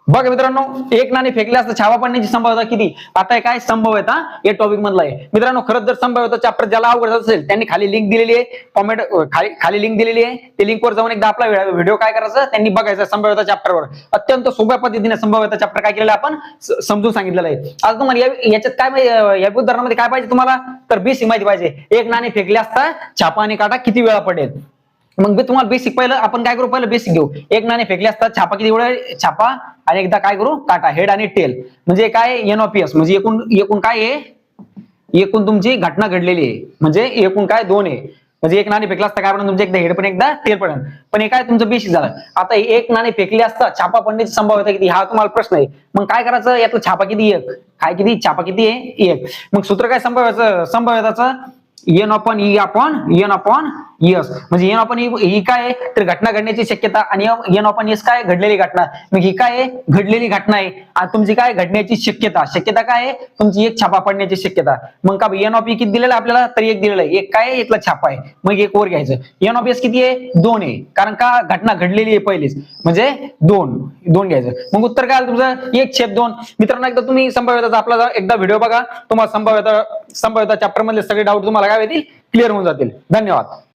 बघा मित्रांनो, एक नाणे फेकले असता छापा पडण्याची संभाव्यता किती? आता काय संभाव्यता या टॉपिक मधला आहे मित्रांनो. खरंच जर संभाव्यता चॅप्टर ज्याला अवघड असेल त्यांनी खाली लिंक दिलेली आहे, कॉमेंट खाली लिंक दिलेली आहे, ते लिंकवर जाऊन एकदा आपला व्हिडिओ काय करायचं त्यांनी बघायचं संभाव्यता चॅप्टरवर. अत्यंत सोप्या पद्धतीने संभाव्यता चॅप्टर काय केलेलं आपण समजून सांगितलेलं आहे. आता तुम्हाला याच्यात काय या उदाहरणामध्ये काय पाहिजे तुम्हाला? तर बेसिक माहिती पाहिजे. एक नाणे फेकले असता छापा आणि काटा किती वेळा पडेल. मग मी तुम्हाला बेसिक पहिलं आपण काय करू, पहिलं बेसिक घेऊ. एक नाणे फेकले असतात छापा किती वेळा? छापा आणि एकदा काय करू, काटा, हेड आणि टेल. म्हणजे काय NOPS म्हणजे एकूण काय आहे, एकूण तुमची घटना घडलेली आहे. म्हणजे एकूण काय 2 आहे. म्हणजे एक नाणे फेकलं असतं काय पण तुमचं एकदा हेड पण एकदा टेल पण. पण हे काय तुमचं बेसिक झालं. आता एक नाणे फेकले असता छापा पडण्याची संभाव्यता किती हा तुम्हाला प्रश्न आहे. मग काय करायचं, यातलं छापा किती? 1. काय किती? छापा किती आहे? 1. मग सूत्र काय संभाव्यताचं? N upon E S. म्हणजे N upon E काय आहे, तर घटना घडण्याची शक्यता, आणि N upon S काय? घडलेली घटना. मग ही काय आहे? घडलेली घटना आहे. आणि तुमची काय? घडण्याची शक्यता. शक्यता काय आहे? तुमची एक छापा पडण्याची शक्यता. मग का N of E किती दिलेलं आहे आपल्याला? तर 1 दिलेलं आहे. एक काय आहे? एकला छापा आहे. मग 1 वर घ्यायचं. N of S किती आहे? 2 आहे. कारण का? घटना घडलेली आहे पहिलीच, म्हणजे 2 घ्यायचं. मग उत्तर काय आलं तुमचं? 1/2. मित्रांनो, एकदा तुम्ही संभाव्यताचा आपला एकदा व्हिडिओ बघा, तुम्हाला संभाव्यता चॅप्टर मधले सगळे डाऊट तुम्हाला काय होतील? क्लिअर होऊन जातील. धन्यवाद.